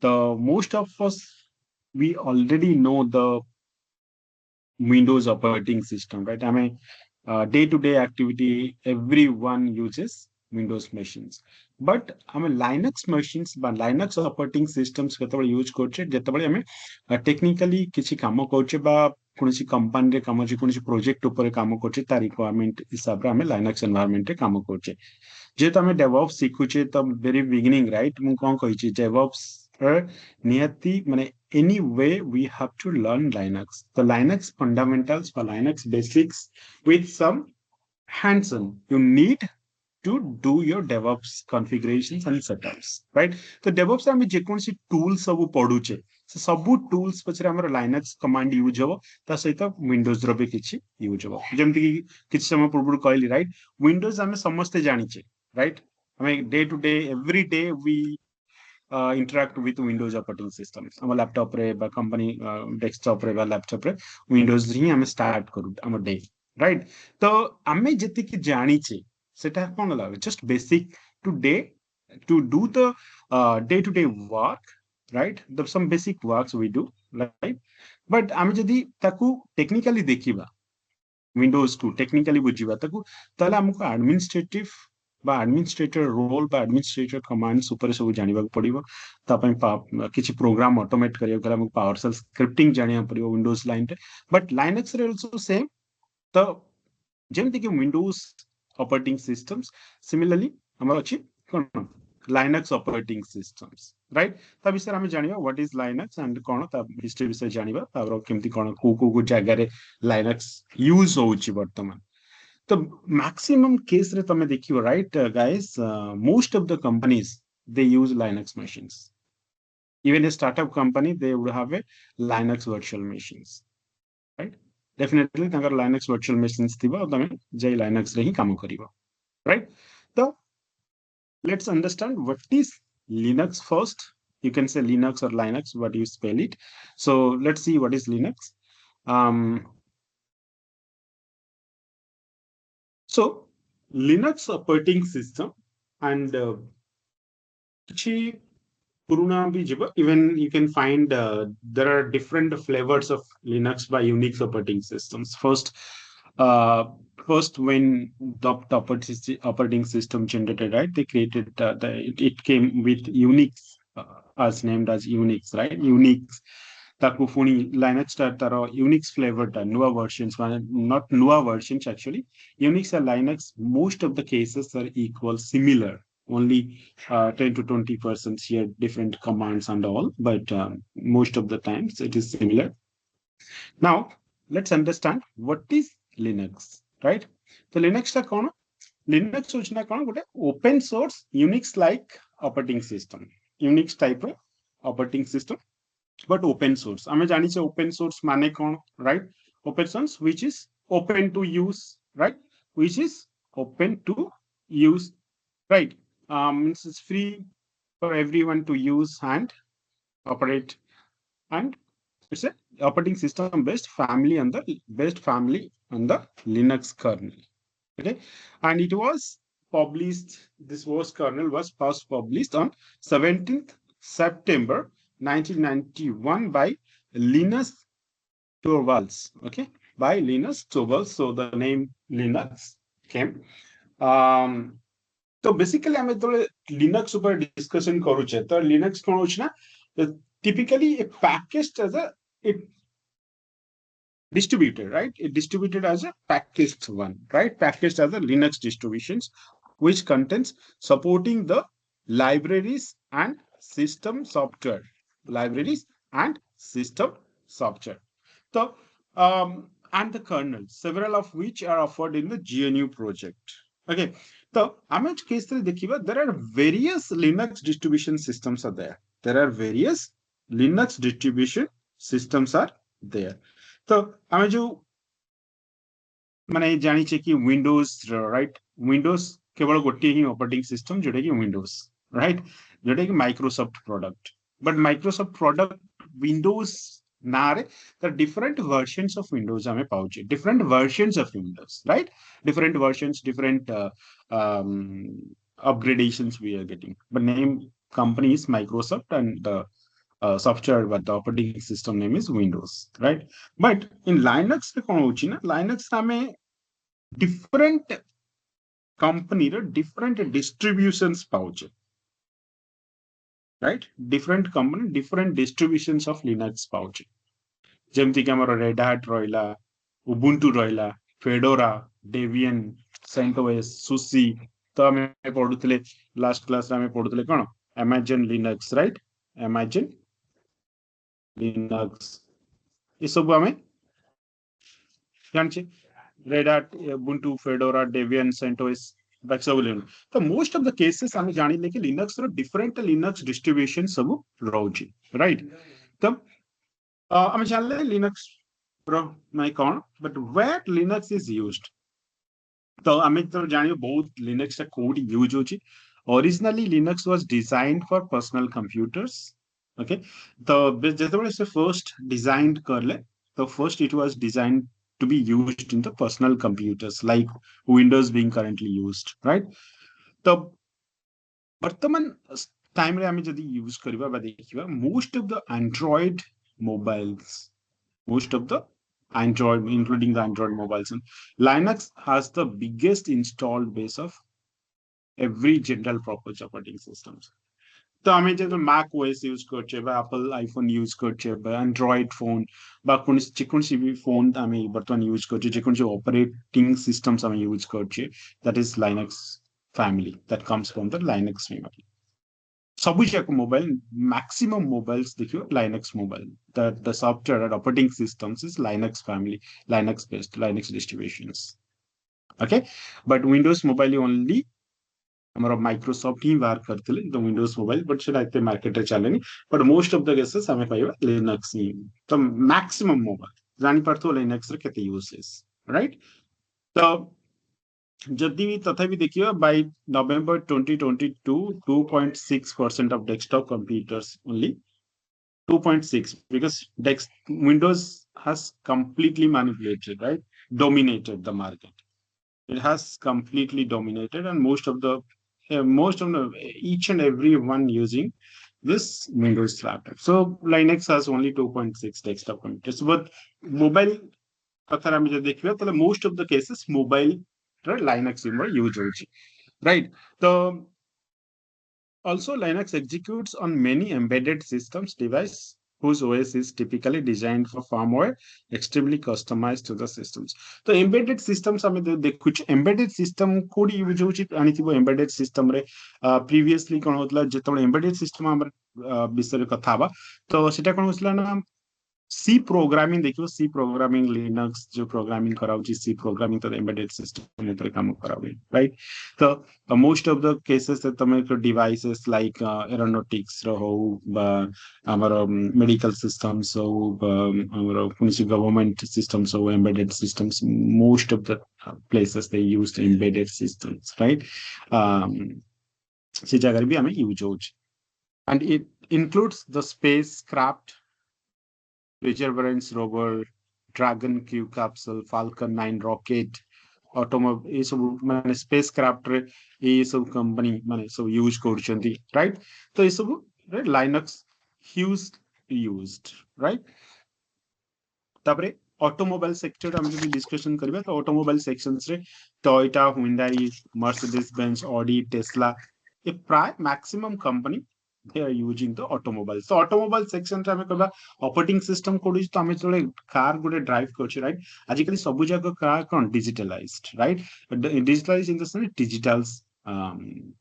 the most of us, we already know the Windows operating system, right? I mean, day-to-day activity, everyone uses Windows machines. But I mean, Linux machines, but Linux operating systems କେତେବେଳେ use କରୁଛେ ଯେତେବେଳେ ଆମେ technically କିଛି କାମ କରୁଛେ ବା କୌଣସି କମ୍ପାନୀରେ କାମ ଅଛି କୌଣସି ପ୍ରୋଜେକ୍ଟ ଉପରେ କାମ କରୁଛେ ତା ରିକ୍ୱାରମେଣ୍ଟ ହିସାବରେ ଆମେ ଲାଇନକ୍ସ ଏନଭାୟରମେଣ୍ଟରେ କାମ କରୁଛେ ଯେହେତୁ ଆମେ ଡେଭଅପ୍ସ ଶିଖୁଛେ ତ ଭେରି ବିଗିନିଂ ରାଇଟ୍ ମୁଁ କଣ କହିଛି ଡେଭଅପ୍ସ ନିହାତି ମାନେ anyway we have to learn Linux, the Linux fundamentals for Linux basics with some hands-on. You need to do your DevOps configurations and setups, right? तो DevOps में जेकोसी tools सब पढुचे से सब tools पछरे हमर Linux command यूज हो ता सहित Windows रो भी किछि यूज हो जेमति कि किछि समय पूर्व कहली राइट Windows हमें समस्त जानिचे राइट हमें day to day every day we interact with Windows operating systems हम लैपटॉप रे बा कंपनी डेस्कटॉप रे बा लैपटॉप रे Windows ही हम स्टार्ट करू हम डे राइट तो हमें जति कि जानिचे सेटा कोन लागे just basic today to do the day-to-day work, right? The some basic works we do, right? But आमे जदि ताकू technically देखिबा Windows को technically बुझिबा ताकू ताले हमको administrative বা administrator role বা administrator commands ଉପରେ ସବୁ ଜାଣିବାକୁ ପଡିବ ତା ପାଇଁ କିଛି ପ୍ରୋଗ୍ରାମ ଅଟୋମେଟ୍ କରିବାକୁ ଗଲେ ଆମକୁ PowerShell scripting ଜାଣିବାକୁ ପଡିବ Windows line ରେ but Linux ରେ also same ତ ଯେମିତି କି Windows operating systems similarly ଆମର ଅଛି କଣ Linux operating systems, right? ता विषय ଆମେ ଜାଣିବା what is Linux and କଣ ତା history ବିଷୟ ଜାଣିବା ତାର କେମିତି କଣ କୋଉ ଜାଗାରେ Linux use ହଉଛି ବର୍ତ୍ତମାନ the maximum case re tame dekhibo right guys most of the companies they use Linux machines even a startup company they would have a Linux virtual machines right definitely tankar Linux virtual machines thiba tame jai Linux re hi kaam karibo right so let's understand what is Linux first you can say Linux or Linux what you spell it so let's see what is Linux um so Linux operating system and even you can find there are different flavors of Linux by Unix operating systems. Uh, first when the operating system generated, right? They created it came with Unix as named as Unix, right? Unix. ତାକୁ ପୁଣି Linux ତାର Unix flavor ଟା ନୂଆ versions ମାନେ not ନୂଆ versions actually Unix and Linux most of the cases are equal similar only 10 to 20% here different commands and all but most of the times it is similar now let's understand what is Linux right so Linux टा कौन Linux होची ना कौन गोटे open source Unix like operating system Unix type operating system but open source ame jani che open source mane kon right open source which is open to use right which is open to use right means it's free for everyone to use and operate and it's a operating system based family on the Linux kernel okay and it was published this was kernel was first published on 17th September 1991 by Linus Torvalds okay by Linus Torvalds so the name Linux came um so basically ଆମେ ଯେତେବେଳେ Linux ଉପରେ discussion କରୁଛେ ତ Linux କଣ ହଉଛି ନା typically a packaged as a it distributed right it distributed as a packaged one right packaged as a Linux distributions which contains supporting the libraries and system software libraries and system software so and the kernel several of which are offered in the GNU project okay so I'm case there are various Linux distribution systems are there are various Linux distribution systems are there तो आमे जो माने जानी छे कि Windows right Windows केवल गोटे ही operating system Jote कि विंडोज राइट जोटे कि Microsoft product but Microsoft product Windows ना रे the different versions of Windows हमें पाउचे different versions of Windows right different versions different upgradations we are getting but name company is Microsoft and software, but the operating system name is Windows, right? But in Linux रे कौन होची ना, Linux में different company रे different distributions पाउचे, right? Different company different distributions of Linux पाउचे. ଯେମିତି କି ଆମର Red Hat ରହିଲା, Ubuntu ରହିଲା, Fedora, Debian, CentOS, SUSE. ତ ଆମେ ପଢୁଥିଲେ last class ରେ ଆମେ ପଢୁଥିଲେ କଣ? Amazon Linux, right? Amazon Linux ये सब ଆମେ ଜାଣିଛେ Red Hat, Ubuntu, Fedora, Debian, CentOS बाकी सब Linux. तो most of the cases ଆମେ ଜାଣିଲେ କି Linux ର different Linux distribution ସବୁ ରହୁଛି, right? ତ ଆମେ ଜାଣିଲେ Linux ର ମାନେ କଣ, but where Linux is used. तो ଆମେ ତ ଜାଣିବ ବହୁତ Linux ଟା କୋଉଠି ୟୁଜ ହଉଛି. Originally Linux was designed for personal computers. Okay, ତ ଯେତେବେଳେ ସେ first designed करले, तो first it was designed to be used in the personal computers like Windows being currently used, right? तो ବର୍ତ୍ତମାନ टाइम रे ଆମେ ଯଦି यूज କରିବା ବା ଦେଖିବା, most of the Android mobiles, most of the Android, including the Android mobiles, and Linux has the biggest installed base of every general purpose operating systems. तो हमें जब Mac OS यूज करछे बा Apple iPhone यूज करछे बा Android phone बा जेकोसी भी phone हमें बर्तमान यूज करछे, जेकोसी operating systems हमें यूज करछे, that is Linux family that comes from the Linux family. ସବୁ ଯାକ ମୋବାଇଲ, maximum mobiles ଦେଖିବ Linux mobile, the software and operating systems is Linux family, Linux based, Linux distributions. Okay, but Windows mobile only ଆମର Microsoft ହିଁ ବାହାର କରିଥିଲେ ଦ Windows mobile, but ସେଟା ଏତେ ମାର୍କେଟରେ ଚାଲେନି, but most of the cases ଆମେ ପାଇବା ଲିନକ୍ସ ହିଁ. ତ ମ୍ୟାକ୍ସିମମ୍ ମୋବାଇଲ ଜାଣିପାରୁଥିବ ଲିନକ୍ସରେ କେତେ ୟୁଜେସ୍, ରାଇଟ୍? ତ ଯଦି ବି ତଥାପି ଦେଖିବା Bai November 2022, 2.6% of desktop computers only, 2.6, because Windows has completely manipulated, right? Dominated the market. It has completely dominated, and most of the each and every one using this Windows laptop. So Linux has only 2.6 desktop computers, but mobile कथार आम जो देखिबा तले most of the cases mobile रे Linux use होची, right? So also Linux executes on many embedded systems device whose OS is typically designed for firmware extremely customized to the systems. तो embedded systems हमें देखु embedded system कोडी use होची आनिथिबो embedded system रे previously कोन होतला जेतबे embedded system हमर विषय कथा बा, तो सेटा कोन होसला ना सी प्रोग्रामिंग देखियो, सी प्रोग्रामिंग लिनक्स जो प्रोग्रामिंग कराउची सी प्रोग्रामिंग तो एम्बेडेड सिस्टम में तो काम करावे, राइट? तो मोस्ट ऑफ द केसेस तमे डिवाइसेस लाइक एरोनॉटिक्स रहो बा हमर मेडिकल सिस्टम्स हो बा हमर कुछ गवर्नमेंट सिस्टम्स हो, embedded systems, most of the places they used embedded systems, right? से जगह भी हमें यूज होची, and it includes the spacecraft, Perseverance rover, Dragon Q capsule, Falcon 9 rocket, automobile, ये सब माने spacecraft रे ये सब कंपनी माने सब यूज करछंती, राइट? तो ये सब रे Linux used, राइट? तापरे ऑटोमोबाइल सेक्टर हम जो डिस्कशन करबे, तो ऑटोमोबाइल सेक्शंस रे Toyota, Hyundai, Mercedes Benz, Audi, Tesla, ये प्राय maximum company they are using the automobile. So automobile section रे हमें कहबा ऑपरेटिंग सिस्टम कोडी, तो हमें चले कार गुडे ड्राइव करछे, राइट? आजिकली सब जगह कार कोन digitalized, right? Digitalized in the sense digitals,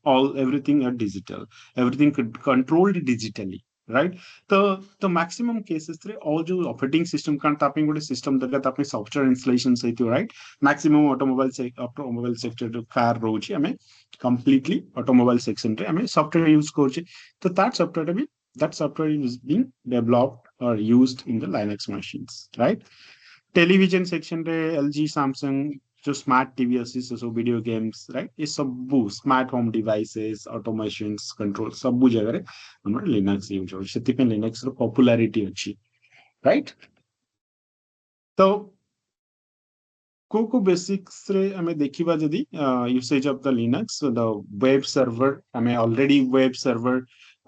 all everything are digital, everything controlled digitally, right? तो मैक्सिमम केसेस रे all जो ऑपरेटिंग सिस्टम कान तापिंग गुडे सिस्टम दगा तापे सॉफ्टवेयर इंस्टॉलेशन सहित, राइट? मैक्सिमम ऑटोमोबाइल सेक्टर कार रोची हमें completely automobile section रे हमें सॉफ्टवेयर यूज करछे, तो that software is being developed or used in the Linux machines, right? Television section रे LG, Samsung जो स्मार्ट टीवी अछि, सो वीडियो गेम्स, राइट? ये सब smart home devices, automations, control सब जगह रे हमर लिनक्स यूज हो, सेति पे लिनक्स रो पॉपुलैरिटी अछि, राइट? तो को बेसिक्स रे हमें देखिबा जदी usage of the Linux, the web server, हमें ऑलरेडी वेब सर्वर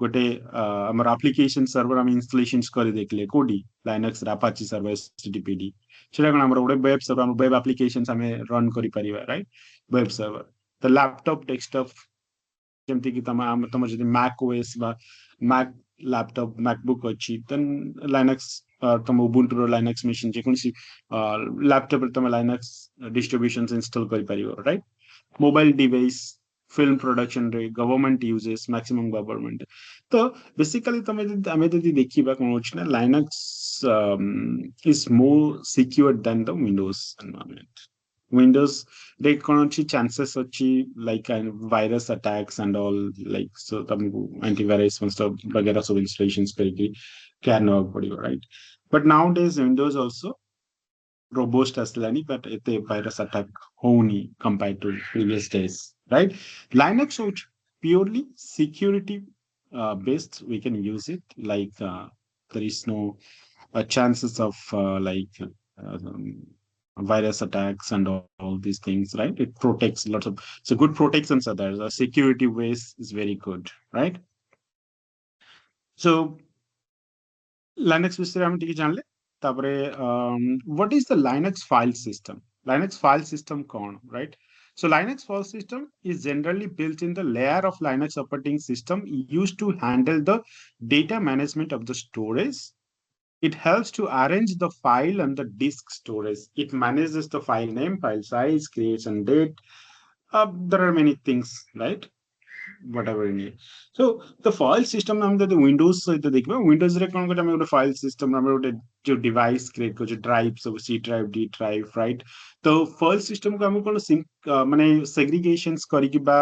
गोटे हमर एप्लिकेशन सर्वर हम इंस्टॉलेशंस करि देखले कोडी लाइनक्स अपाचे सर्वर एचटीटीपीडी सेटा कोन हमर गोटे वेब सर्वर हम वेब एप्लिकेशंस हमें रन करि परिबा राइट वेब सर्वर तो लैपटॉप डेस्कटॉप जेमति कि तम जदि मैक ओएस बा मैक लैपटॉप मैकबुक अछि देन लाइनक्स तम उबुंटू रो लाइनक्स मशीन जे कोनसी लैपटॉप तम लाइनक्स डिस्ट्रीब्यूशंस इंस्टॉल करि परिबो right mobile device film production रे गवर्नमेंट यूजेस मैक्सिमम गवर्नमेंट तो बेसिकली तमे आमे जदि देखिबा कोन होछि ना Linux is more secure then the Windows environment Windows रे कोन अछि चांसेस अछि like virus attacks and all like so तुमको एंटीवायरस सब वगैरह सब इंस्टॉलेशंस करके कैन वर्क पड़िबो right but nowadays Windows also robust aslan but ete virus attack honi compared to previous days right linux is purely security based we can use it like there is no chances of virus attacks and all these things right it protects lots of so good protections are there the security ways is very good right so Linux विषय हम टिके जानले तापरे what is the Linux file system Linux file system कौन right so Linux file system is generally built in the layer of Linux operating system used to handle the data management of the storage it helps to arrange the file and the disk storage it manages the file name file size creates and date there are many things right whatever you need so the file system नाम तो windows सहित देखिबा windows रे कोन कोटा में file system नाम गोटे जो device create को जो drive सब c drive d drive right तो file system को हम कोन माने segregations करी कि बा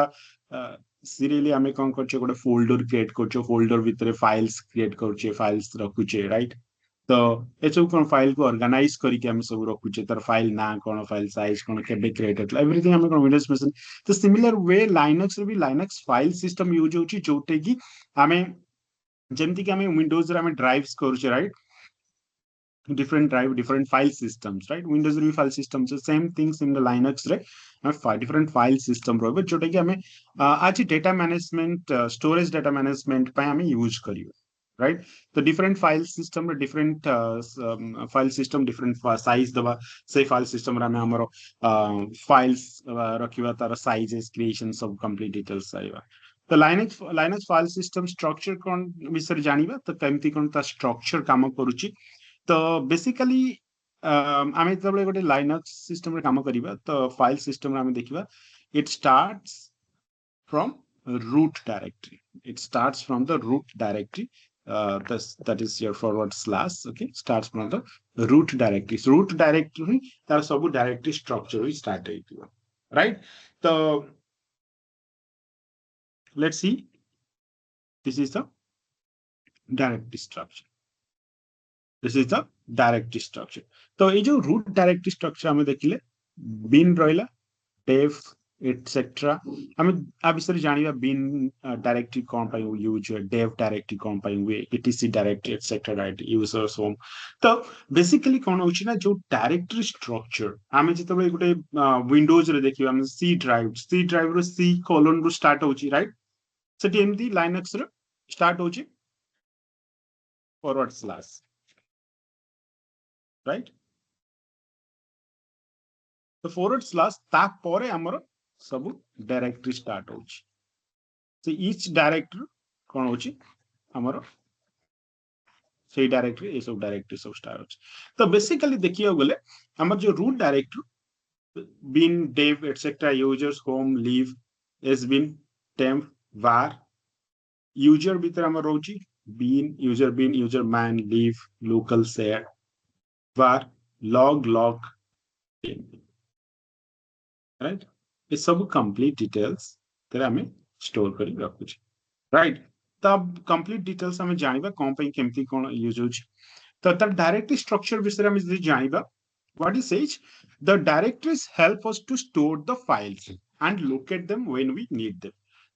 serially हमें कोन करछे गोटे folder create करछे folder भितरे files create करछे files रखुछे right तो एसବୁ कोन फाइल को ऑर्गेनाइज करिके हम सब रखुचे तर फाइल ना कोन फाइल साइज कोन केबे क्रिएटेड एवरीथिंग हम कोन विंडोज मशीन तो सिमिलर वे लाइनक्स रे भी लाइनक्स फाइल सिस्टम यूज होची जोटे की हमें जेमति कि हमें विंडोज रे हमें ड्राइव्स करूचे right different drive different file systems right windows रे भी file systems same things in the linux रे different file system रहबे जोटे कि हमें आज data management storage data management पे हमें यूज करियो right the different file system different file system different size दबा से file system रा में हमरो files रखिबा तार sizes creation सब complete details आइबा तो linux file system structure कोन विषय जानिबा तो केमती कोन ता structure काम करूची तो बेसिकली आमे तबले गोटे लाइनक्स सिस्टम रे काम करिबा तो फाइल सिस्टम रे आमे देखिबा it starts from root directory it starts from the root directory that is your forward slash okay starts from the root directory so root directory तार सब directory structure wi start हेतिबा right so let's see this is the directory structure this is the directory structure तो ये जो root directory structure हमें देखिले bin रहिला dev etc हमें आ विषय जानिबा bin directory कोन पाई यूज dev directory कोन पाई हुए etc directory etc right users home तो बेसिकली कोन होची ना जो directory structure हमें जतबे गुटे विंडोज रे देखिबा हम c drive रो c colon रो स्टार्ट होची राइट सेठी एमदी linux रो स्टार्ट होची forward slash right तो forward slash ता परे हमर सब डायरेक्टरी स्टार्ट होची so each directory कोन होची हमर से डायरेक्टरी ए सब डायरेक्टरी सब स्टार्ट होची तो बेसिकली देखियो गले हमर जो root directory bin dev etc users home leave sbin temp var user भीतर हमर होची bin user man leave local share var log right ये सब कंप्लीट डिटेल्स तेरे हमें स्टोर करी रखुची राइट तब कंप्लीट डिटेल्स हमें जानिबा कोन पे केमती कोन यूज होची तो त डायरेक्टरी स्ट्रक्चर विषय हमें जदी जानिबा what is says the directories help us to store the files and locate them when we need them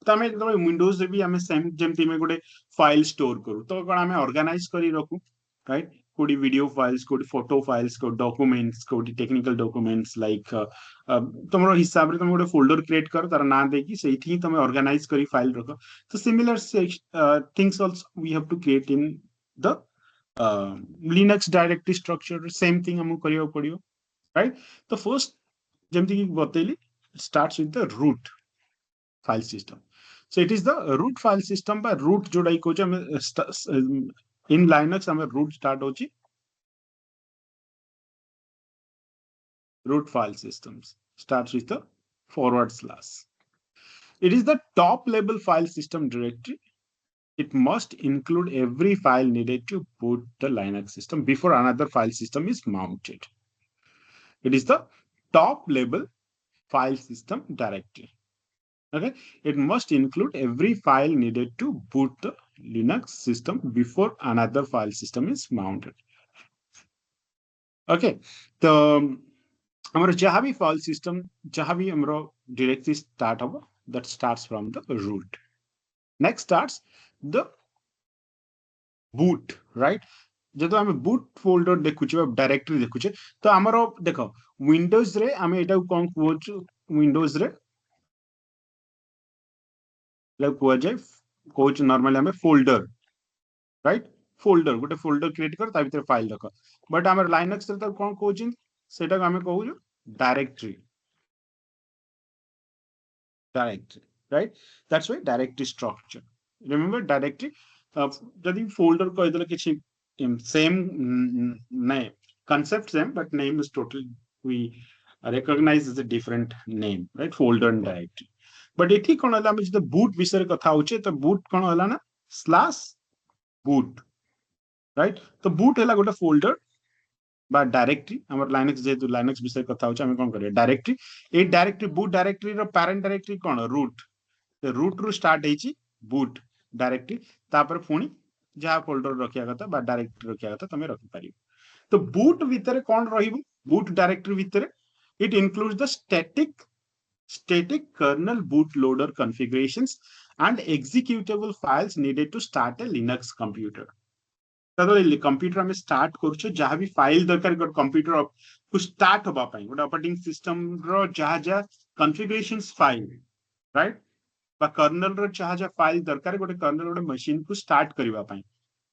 तो हमें तो विंडोज रे भी हमें सेम जेमती में गोटे फाइल स्टोर करू तो कोन हमें ऑर्गेनाइज करी रखू राइट कोडी वीडियो फाइल्स कोडी फोटो फाइल्स कोडी डॉक्यूमेंट्स कोडी टेक्निकल डॉक्यूमेंट्स लाइक तुमरो हिसाब रे तुम गोटे फोल्डर क्रिएट कर तार ना देकी सेठी तुम ऑर्गेनाइज करी फाइल रख तो similar things also we have to create in the Linux directory structure same thing हम करियो पड़ियो राइट तो फर्स्ट जेमती की बतेली starts with the root file system so it is the root file system by root जोड़ा ही coach हमें in Linux हमें root start होची root file systems starts with the forward slash. It is the top level file system directory. It must include every file needed to boot the Linux system before another file system is mounted. It is the top level file system directory. Okay, it must include every file needed to boot the Linux system before another file system is mounted. Okay, the our Jahavi file system, Jahavi amro directly start hobo, that starts from the root. Next starts the boot, right? जब हमें boot folder देखुचे directory देखुचे तो हमारो देखो Windows रे हमें एटा कौन coach Windows रे like coach normally हमें फोल्डर राइट फोल्डर गोटे फोल्डर क्रिएट कर ता भीतर फाइल रख बट हमर लाइनक्स रे त कोन कोचिन सेटा हमें कहू directory right that's why directory structure remember directory जदी फोल्डर कह देले किछि same name concept same but name is totally we recognize as a different name right folder and directory but एठी कोन हला हम जे बूट विषय कथा होचे तो बूट कोन हला ना स्लैश बूट राइट तो बूट हला गोटे फोल्डर बा डायरेक्टरी हमर लाइनक्स जेतु लाइनक्स विषय कथा होचे हम कोन करिया डायरेक्टरी ए डायरेक्टरी बूट डायरेक्टरी रो पैरेंट डायरेक्टरी कोन रूट तो रूट रो स्टार्ट हेची बूट डायरेक्टरी तापर पुनी जहा फोल्डर रखिया कथा बा डायरेक्टरी रखिया कथा तमे रखि पारियो तो बूट भीतर कोन रहिबो बूट डायरेक्टरी भीतर it includes the static kernel bootloader configurations and executable files needed to start a Linux computer. तो कंप्यूटर में स्टार्ट करछो जहां भी फाइल दरकार कर कंप्यूटर को स्टार्ट होबा पई गोटे ऑपरेटिंग सिस्टम रो जहां जहां कॉन्फ़िगरेशंस फाइल राइट बा कर्नल रो जहां जहां फाइल दरकार गोटे कर्नल गोटे मशीन को स्टार्ट करबा पई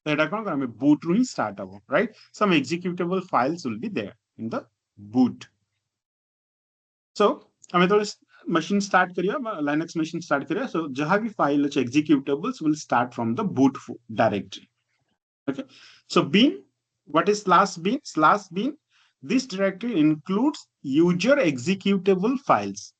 तो एटा कोन हमें बूट रु ही स्टार्ट हबो right some executable files will be there in the boot so हमें तो machine start करिया Linux machine start करिया so जहां भी फाइल अच्छे executables will start from the boot directory. Okay, so bin, what is slash bin? This directory includes user executable files.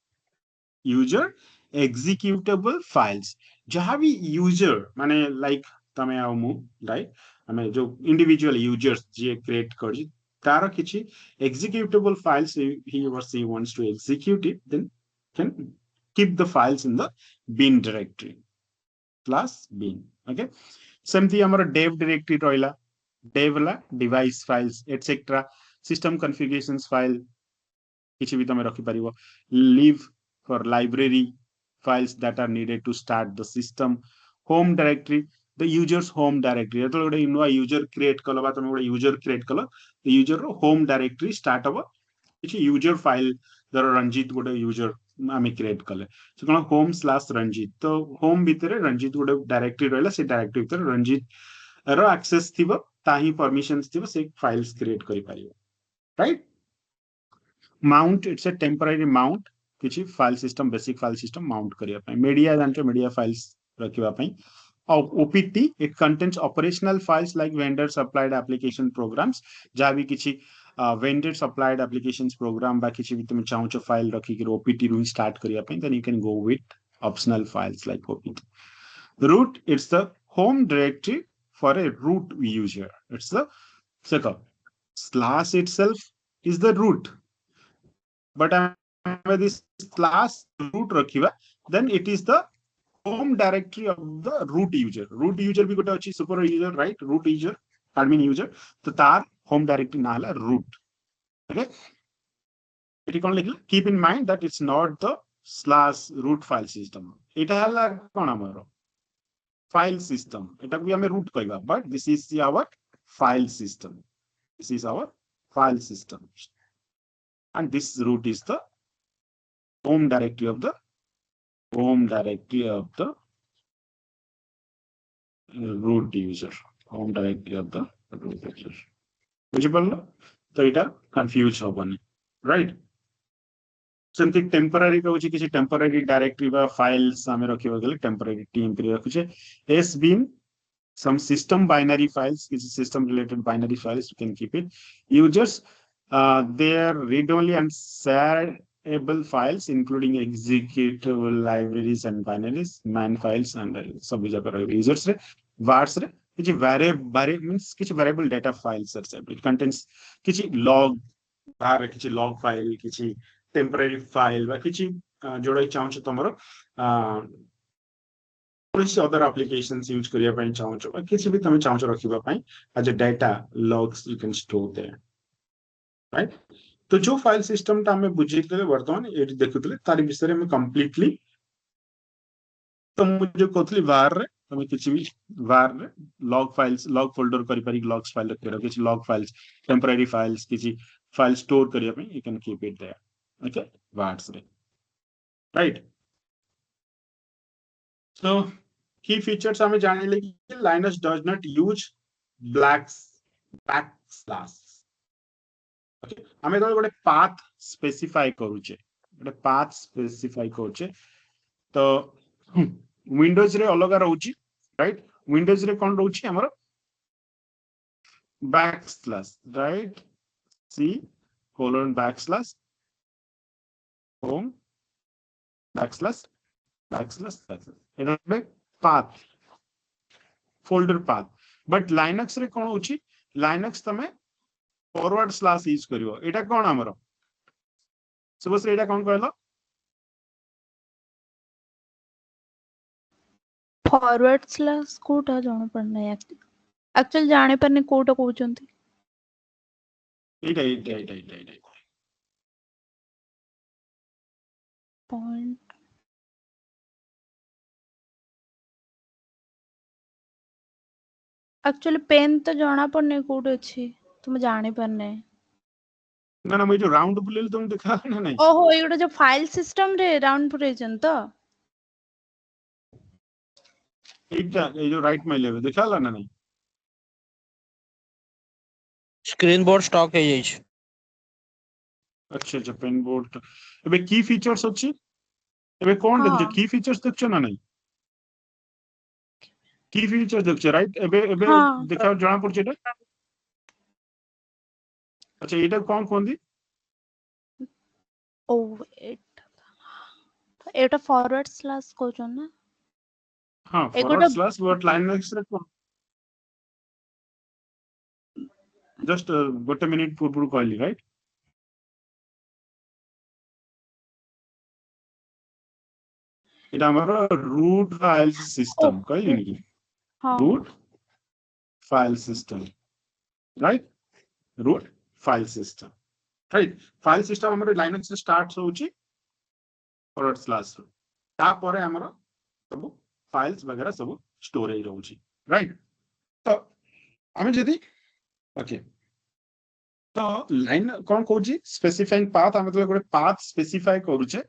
User executable files. जहां भी user माने like तमे आओ मु राइट हमें जो individual users जे create करजी तार किछि executable files he or she wants to execute it then can keep the files in the bin directory plus bin. Okay, सेमती हमर dev directory रहिला dev ला device files etc system configurations file किछि भी तमे रखि परिबो leave for library files that are needed to start the system home directory the user's home directory तो गोटे नुवा यूजर क्रिएट कलो बा तमे गोटे यूजर क्रिएट कलो यूजर रो होम डायरेक्टरी स्टार्ट हबो किछि यूजर फाइल दर रंजीत गोटे यूजर आमे क्रिएट कले सो कोन home/ranjit तो होम भितरे रंजीत गोटे डायरेक्टरी रहला से डायरेक्टरी भितरे रंजीत रो एक्सेस थिबो ताही परमिशंस थिबो से फाइल्स क्रिएट करि पारिबो right mount it's a temporary mount किछि file system basic file system mount करिया पई मीडिया जानते मीडिया फाइल्स रखिबा पई OPT it contains operational files like vendor supplied application programs जहाँ भी किसी vendor supplied applications program बा किसी भी तुम चाहो फाइल रखी कि OPT रू स्टार्ट करिया पई then you can go with optional files like OPT. Root it's the home directory for a root user. It's the second slash itself is the root but when this slash root rakhiba then it is the home directory of the root user भी गोटे अछि super user right root user admin user तो तार home directory ना हला root. Okay, eighty कोन लिखला keep in mind that it's not the slash root file system एटा हला कोन हमरो file system एटा भी हमें root कहबा but this is our file system. This is our file system, and this root is the home directory of the root user, home directory of the root user. ବୁଝିପାରିଲ ତ ଏଇଟା confuse ହବନି, right? ସେମିତି temporary ରହୁଛି କିଛି temporary ଡାଇରେକ୍ଟରି ବା files ଆମେ ରଖିବାକୁ ଗଲେ ଟେମ୍ପୋରାରୀ TMP ରଖୁଛେ s bin some system binary files, which is system related binary files, you can keep it. Users their read only and shareable files including executable libraries and binaries, man files and सब जगह users रे vars रे किसी variable means किसी variable data files are separate. It contains किसी log बाहर किसी log file किसी temporary file ବା किसी जोड़ा चाहूँ तमरो other applications use करिया ପାଇଁ ଚାହୁଁଛ ବା କିଛି ବି ତମେ ଚାହୁଁଛ ରଖିବା ପାଇଁ as a data logs you can store there, right? तो जो फाइल सिस्टम टा हमें बुझेइले वर्तमान एटी देखुतले तारि विषय में कंप्लीटली तो मुझे कहतली var रे तमे किछि भी var रे log files log folder करि पारि logs file रखे किछि log files temporary files किछि file store करिया ପାଇଁ you can keep it there, okay? vars रे, right? So key features हमें जानले कि Linux does not use backslash. Okay, हमें तो गोटे path specify करूचे, गोटे path specify करूचे तो Windows रे अलग रहउची, right? Windows रे कोन रहउची हमर backslash, right? C:\backslash home backslash Etah path folder path, but Linux रे कोन होची Linux तमे forward slash यूज करिवो एटा कोन हमरो सबस एटा कोन कहलो फॉरवर्ड स्लैश कोटा जानो पड़ना है एक्चुअली जाने पर ने कोटा कहउचंती एटा पॉइंट एक्चुअली पेन तो जाना पड़ने कोड अछि तुम जाने परने ना ना मैं जो राउंड बुलेल तुम देखा ना नहीं ओहो एगुडा जो फाइल सिस्टम रे राउंड पुरेजन तो एटा ए जो राइट में लेवे देखाला ना नहीं स्क्रीन बोर्ड स्टॉक है यही अच्छा पेन बोर्ड एबे की फीचर्स अछि एबे कोन हाँ। देखछ की फीचर्स देखछ ना नहीं की फीचर्स देखछ राइट एबे हाँ। देखा जाना पड़छ एटा अच्छा एटा कोन कोंदी ओ एटा फॉरवर्ड स्लैश कहउचन ना हां फॉरवर्ड स्लैश बट Linux रे कोन जस्ट गोटे मिनिट पूर्व कहली राइट एटा हमर रूट फाइल सिस्टम कहली नि हाँ root file system, right? root file system, right? file system हमर Linux से स्टार्ट होउची forward slash ता परे हमर सब फाइल्स वगैरह सब स्टोरेज रहउची, राइट? तो हमें जदी ओके तो लाइन कोन कहउची स्पेसिफाइंग पाथ हम तो गोटे पाथ स्पेसिफाई करूचे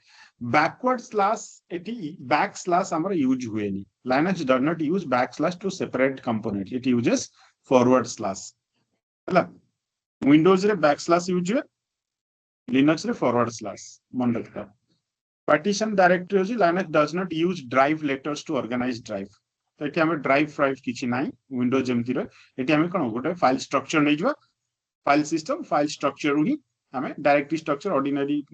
बैकवर्ड स्लैश एटी बैकस्लैश हमर use हुएनी Linux does not use backslash to separate component, it uses forward slash हला Windows रे backslash यूज हुए Linux रे forward slash मन रखता partition directory होजी Linux does not use drive letters to organize drive तो eighty हमें drive किछि नाही Windows जेमति रे एटी हमें कोन गोटे फाइल स्ट्रक्चर नै जवा फाइल सिस्टम फाइल स्ट्रक्चर ही हमें डायरेक्टरी स्ट्रक्चर ऑर्डिनरी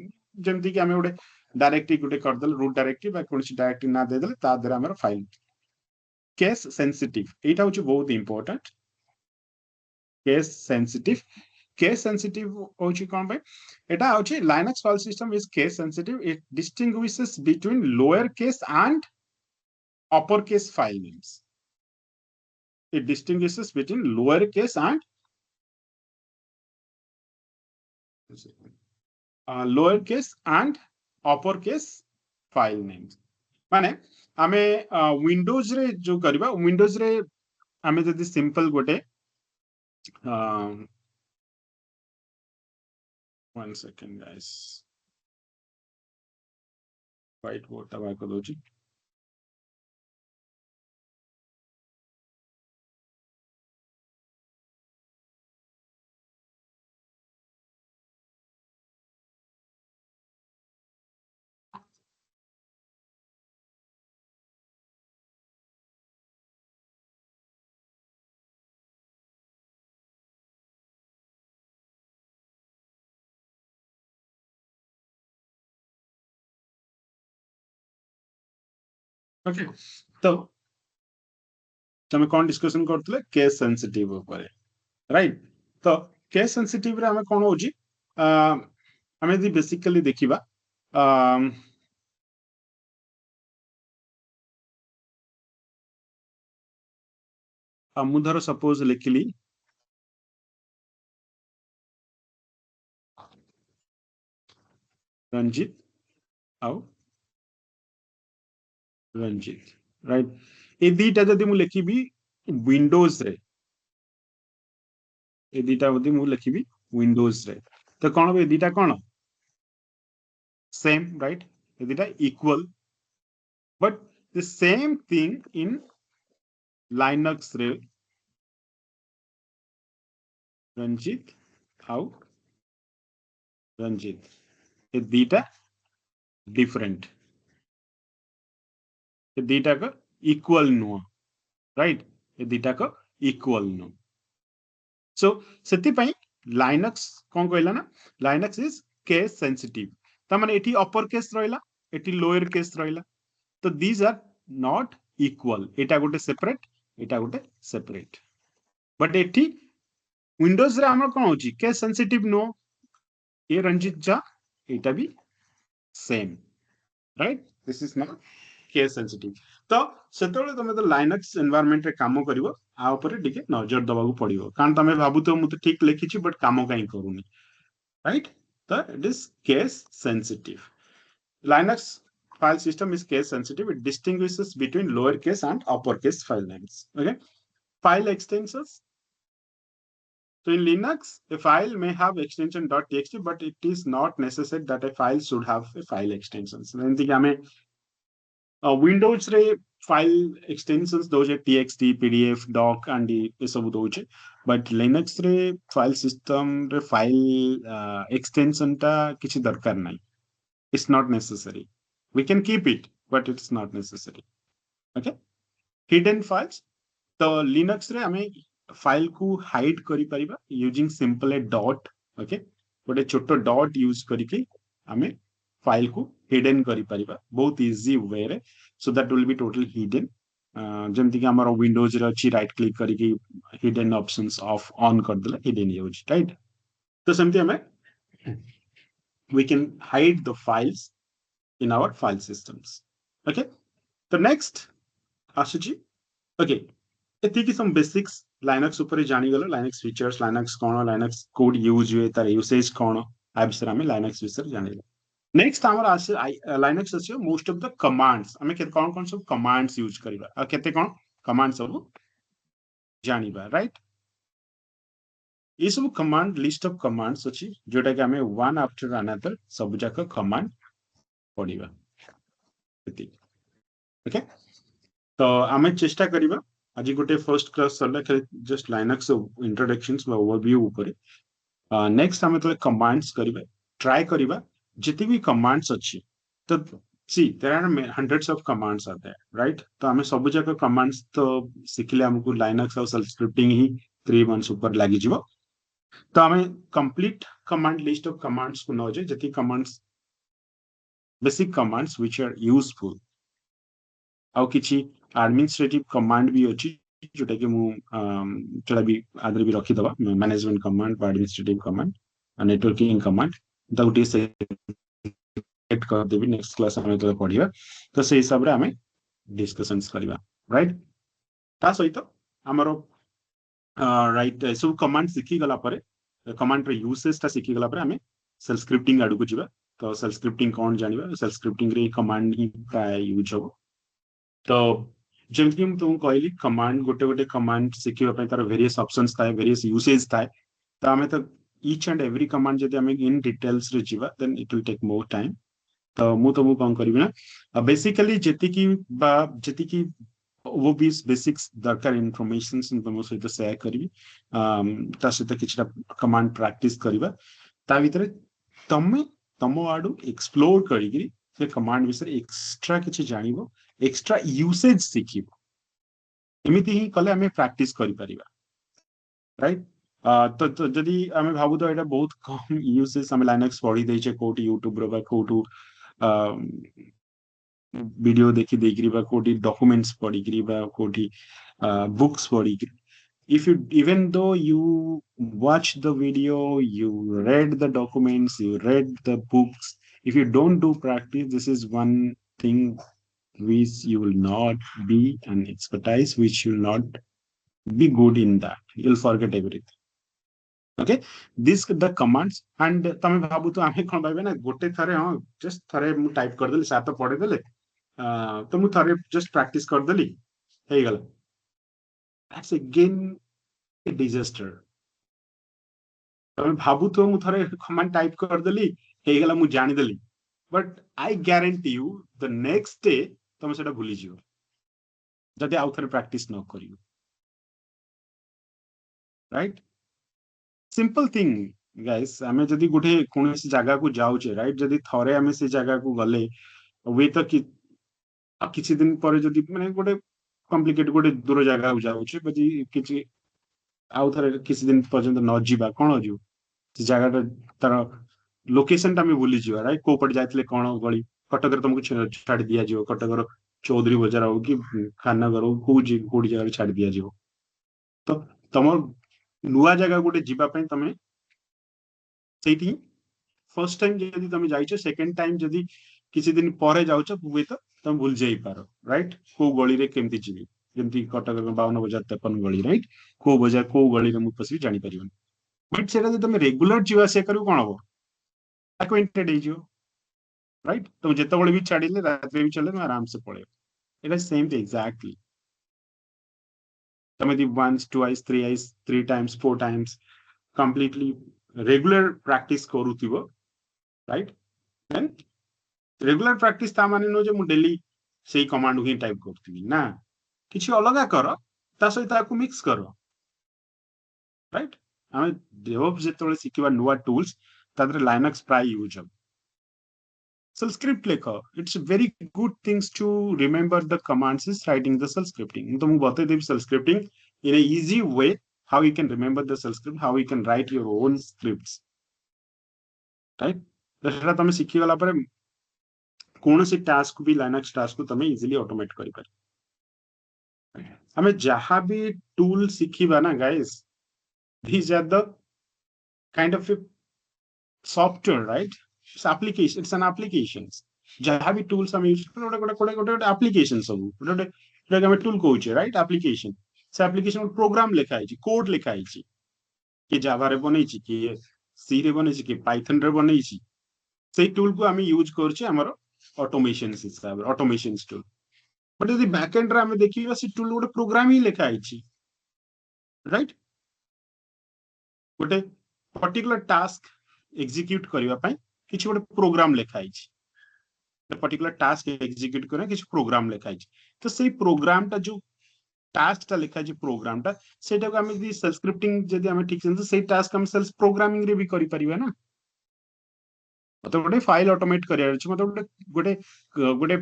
जेमति कि हमें गोटे डायरेक्टरी गोटे कर दल रूट डायरेक्टरी बा कोनसी डायरेक्टरी ना दे दले ता द्वारा हमर फाइल केस सेंसिटिव एटा होची बहुत इंपोर्टेंट केस सेंसिटिव होची कोन बे एटा होची Linux file system is case sensitive, it distinguishes between lower case and upper case file names, it distinguishes between lower case and lower case and upper case file names माने आमे Windows रे जो करबा Windows रे आमे जदी simple गोटे 1 second guys. Whiteboard टा बाहर कर दो जी. ओके तो तमे कौन डिस्कशन करतले केस सेंसिटिव ऊपर राइट तो केस सेंसिटिव रे हमें कौन होजी हमें यदि बेसिकली देखिबा मु धर सपोज लिखिली रंजित आउ रंजित राइट ए दीटा जदि मु लिखिबी विंडोज रे ए दीटा जदि मु लिखिबी विंडोज रे तो कौन ए दीटा कौन सेम राइट ए दीटा equal but the same thing in Linux रे रंजित आउ रंजित ए दीटा डिफरेंट ए दीटा का इक्वल नुह राइट ए दीटा का इक्वल नुह सो सेति पई लाइनक्स कोन कहला ना लाइनक्स इज केस सेंसिटिव ता माने एठी अपर केस रहला एठी लोअर केस रहला तो दीज आर नॉट इक्वल एटा गोटे सेपरेट बट एठी विंडोज रे हमर कोन होची केस सेंसिटिव नो ए रंजित जा एटा भी same right this is not case sensitive तो सेतोले तमे तो लाइनक्स एनवायरनमेंट रे काम करिवो आ ऊपर टिके नजर दबाकू पड़िवो कारण तमे भाबुतो मु तो ठीक लिखिछि बट काम काई करूनी राइट तो it is case sensitive Linux file system is case sensitive. It distinguishes between lowercase and uppercase file names. Okay, file extensions. So in Linux, a file may have extension .txt, but it is not necessary that a file should have a file extension. So Windows रे file extensions दोजे txt, pdf, doc and ये सब दोजे, but Linux रे file system रे file extension टा किसी दरकार नहीं. It's not necessary. We can keep it, but it's not necessary. Okay. Hidden files. तो Linux रे हमें फाइल को हाइड करि परिबा using simple a dot okay गोटे छोटो डॉट यूज करिके हमें फाइल को हिडन करि परिबा बहुत इजी वे रे so that will be totally hidden जेमति कि हमर विंडोज रे अछि राइट क्लिक करिके हिडन ऑप्शंस ऑफ ऑन कर देला हिडन यूज राइट तो सेमति हमें we can hide the files in our file systems. Okay. The next, Ashuji. Okay. एतिकी some basics Linux ऊपर जानी गलो Linux features, Linux कौन, Linux code use हुए तार usage कौन, आप सर हमें Linux विषय जानी गलो. Next हमारा आसे Linux आसे most of the commands. हमें कित कौन सब commands use करीबा. कितने कौन commands सब जानी बा, right? ये सब कमांड लिस्ट ऑफ कमांड्स अछि जोटा कि हमें वन आफ्टर अनदर सब जाक कमांड पढिबा ओके तो हमें चेष्टा करिबा आज गोटे फर्स्ट क्लास सरला जस्ट लाइनक्स इंट्रोडक्शंस बा ओवरव्यू ऊपर नेक्स्ट हमें तो कमांड्स करिबा ट्राई करिबा जति भी कमांड्स अछि तो see there are hundreds of commands are there right तो हमें सब जाक कमांड्स तो सिखले हमको लाइनक्स और सेल्फ स्क्रिप्टिंग ही 3 मंथ्स ऊपर लागि जिवो तो हमें complete command list of commands को नजे जति commands basic commands which are useful आउ किछि एडमिनिस्ट्रेटिव कमांड भी अछि जोटा कि मु चला भी आदर भी रखि दबा management command administrative command networking command दाउटी से एड कर देबी नेक्स्ट क्लास हमें तो पढिबा तो से हिसाब रे हमें डिस्कशंस करिबा राइट ता सहित हमरो राइट सब कमांड सिखी गला परे कमांड रे यूसेज ता सिखी गला परे हमें सेल स्क्रिप्टिंग आडू को जिबा तो सेल स्क्रिप्टिंग कोन जानिबा सेल स्क्रिप्टिंग रे कमांड ही प्राय यूज हो तो जेमति हम तुम कहली कमांड गोटे गोटे कमांड सिखिबा पय तार वेरियस ऑप्शंस थाए वेरियस यूसेज थाए तो हमें तो each and every command जदि हमें in details रे जीवा then it will take more time. तो मु तुमको कौन करिବି ना बेसिकली जेतिकी वो भी बेसिक्स दरकार इनफॉरमेशन तुम सहित शेयर करी ता सहित किछटा कमांड प्रैक्टिस करबा ता भीतर तमे तम आडू एक्सप्लोर करी से कमांड विषय एक्स्ट्रा किछि जानिबो एक्स्ट्रा यूसेज सिखिबो एमिति ही कले हमें प्रैक्टिस करि परिबा राइट तो जदि आमे भाबु तो एटा बहुत कम यूसेज हम लाइनक्स पढी देछे कोटी यूट्यूब रो बा कोटू वीडियो देखी देखिरी बा कोटी डॉक्यूमेंट्स पढ़ी बा कोटी बुक्स पढ़ी if you even though you watch the video you read the documents you read the books if you don't do practice this is one thing which you will not be an expertise which you will not be good in that you'll forget everything okay this the commands and तमे भाबु तो आमे कोन भाबे ना गोटे थरे हां just थरे मु type कर देले सात पढे देले तो मु थरे जस्ट प्रैक्टिस कर देली हे गला that's again a disaster तमे भाबु तो मु थरे कमांड टाइप कर देली हे गला मु जानि देली but I guarantee you the next day तमे सेटा भूली जियो जदि आउ थरे प्रैक्टिस न करियो राइट सिंपल थिंग गाइस आमे जदि गुटे कोनोसी जगह को जाउचे राइट जदि थरे आमे से जगह को गले वे तो कि किछि दिन पर जदि माने गोटे कॉम्प्लिकेटेड गोटे दूर जगह को जाउचे बजी किछि आउ थरे किछि दिन पर्यंत न जीवा कोन हो से जगह तार लोकेशन ता में भूली जीवा राइट को पट जाइतले कोन गली कटक रे तुमको छाड़ दिया जियो कटक रो चौधरी बाजार हो कि खाननगर हो कोडी जगह छाड़ दिया जियो तो तमर नुआ जगह गोटे जीवा पई तमे सेठी फर्स्ट टाइम जदि तमे जाइछो सेकंड टाइम जदि किछि दिन परे जाउछो हुए तो तुम भूल जाई पारो राइट को गली रे केमती जीवी जेमती कटक 52 बाजार 53 गली राइट को बाजार को गली रे मु पसी जानि परिबन बट सेटा जे तमे रेगुलर जीवा से करू कोन हो एक्वेंटेड हे जियो राइट तुम जेते बळे भी छाडिले रात रे भी चले तुम आराम से पळे इट इज सेम एग्जैक्टली तमे दी once twice three times four times completely regular practice करूथिबो राइट देन रेगुलर प्रैक्टिस ता माने नो जे मु डेली सेही कमांड ही टाइप करथिबी ना किछि अलगा करो ता सहित ताकू मिक्स करो राइट हमें डेवऑप्स जेतोले सिखिबा नुवा टूल्स तादरे लाइनक्स प्राय यूज हम shell script लेखो it's very good things to remember the commands is writing the shell scripting तो मु बते देब shell scripting in a easy way how you can remember the shell script how you can write your own scripts right तो सेटा तमे सिखि गला पर कोन से टास्क भी लाइनक्स टास्क को तमे इजीली ऑटोमेट करि पारे हमें जहां भी टूल सिखिबा ना guys these are the kind of a software right it's application it's an applications जहां भी टूल्स हम यूज गोटे एप्लीकेशन सब गोटे हम टूल कहूचे राइट एप्लीकेशन से एप्लीकेशन में प्रोग्राम लिखा है कोड लिखा है कि जावा रे बनै छी कि सी रे बनै छी कि पाइथन रे बनै छी से टूल को हम यूज करछे हमर ऑटोमेशन हिसाब ऑटोमेशन टूल बट यदि बैकएंड रे हम देखिबा से टूल गोटे प्रोग्राम ही लिखा है राइट गोटे पर्टिकुलर टास्क एग्जीक्यूट करबा पई किछि गोटे प्रोग्राम लिखा है पर्टिकुलर टास्क एग्जीक्यूट करे किछि प्रोग्राम लिखा है तो सेही प्रोग्राम ता जो टास्क ता लिखा है प्रोग्राम टा सेटा को हम यदि सेल स्क्रिप्टिंग जदि हम ठीक से सेही टास्क हम सेल्फ प्रोग्रामिंग रे भी करि परिबा ना मतलब गोटे फाइल ऑटोमेट करियार अछि मतलब गोटे गोटे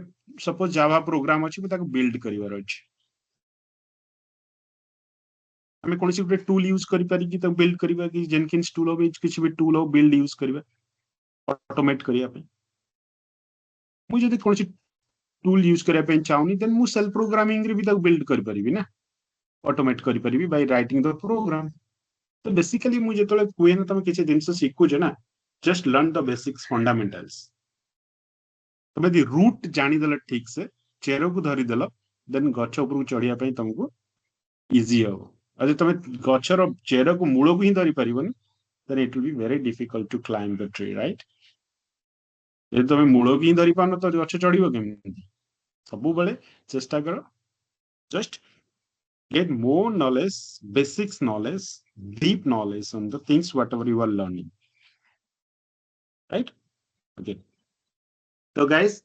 सपोज जावा प्रोग्राम अछि ताको बिल्ड करिवार अछि हमें कोनसी गोटे टूल यूज करि पारि कि त बिल्ड करिबा कि जेनकिंस टूल हो किछि भी टूल हो बिल्ड यूज करिबा ऑटोमेट करिया पे मु जदि कोनसी टूल यूज करिया पे चाहूनी देन मु सेल्फ प्रोग्रामिंग रे भी ताको बिल्ड करि परिबी ना ऑटोमेट करि परिबी बाय राइटिंग द प्रोग्राम तो बेसिकली मु जेतले कुए ना तमे किछि दिन से सिखु जे ना just learn the basics fundamentals तमे दी रूट जानि देला ठीक से चेरो को धरि देला देन गछ ऊपर चढ़िया पे तुमको इजी हो अजे तमे गछर चेरो को मूल को ही धरि परिबनी then it will be very difficult to climb the tree right ये तमे मूल को ही धरि पानो तो गछ चढ़िबो केमि सब बेले चेष्टा करो just get more knowledge, basics knowledge, deep knowledge on the things whatever you are learning. Right? Okay. So guys,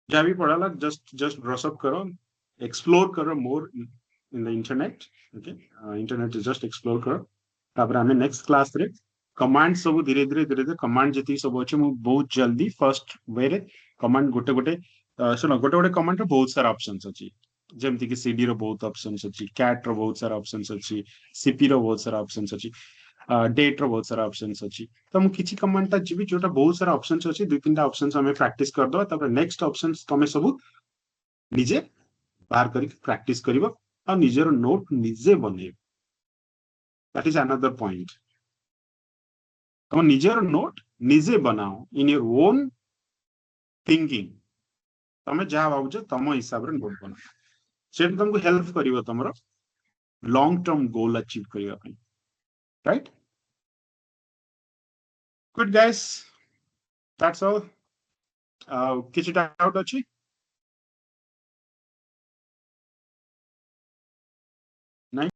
जहाँ भी पढ़ा ला just brush up करो, explore करो more in the internet. Okay, internet is just explore करो. तापर हमें next class रे command सब धीरे धीरे command जति सब अच्छे मु बहुत जल्दी first way रे command गोटे गोटे सुनो गोटे गोटे command रे बहुत सारा options अच्छी. जेमती कि cd रो बहुत options अच्छी, cat रो बहुत सारा options अच्छी, cp रो बहुत सारा options अच्छी. डेट रो बहुत सारा ऑप्शंस अछि तो मु किछि कमांड ता जिबि जोटा बहुत सारा ऑप्शंस अछि दुई तीनटा ऑप्शंस हमें प्रैक्टिस कर दो तापर नेक्स्ट ऑप्शंस तमे सब निजे बाहर करी प्रैक्टिस करिवो आ निजेर नोट निजे बने दैट इज अनदर पॉइंट तुम निजेर नोट निजे बनाओ इन योर ओन थिंकिंग तमे जहा भाबुछ तम हिसाब रे नोट बनाओ सेट तुमको हेल्प करिवो तमरो लॉन्ग टर्म गोल अचीव करिवा पई right good guys that's all किछि डाउट अछि नहीं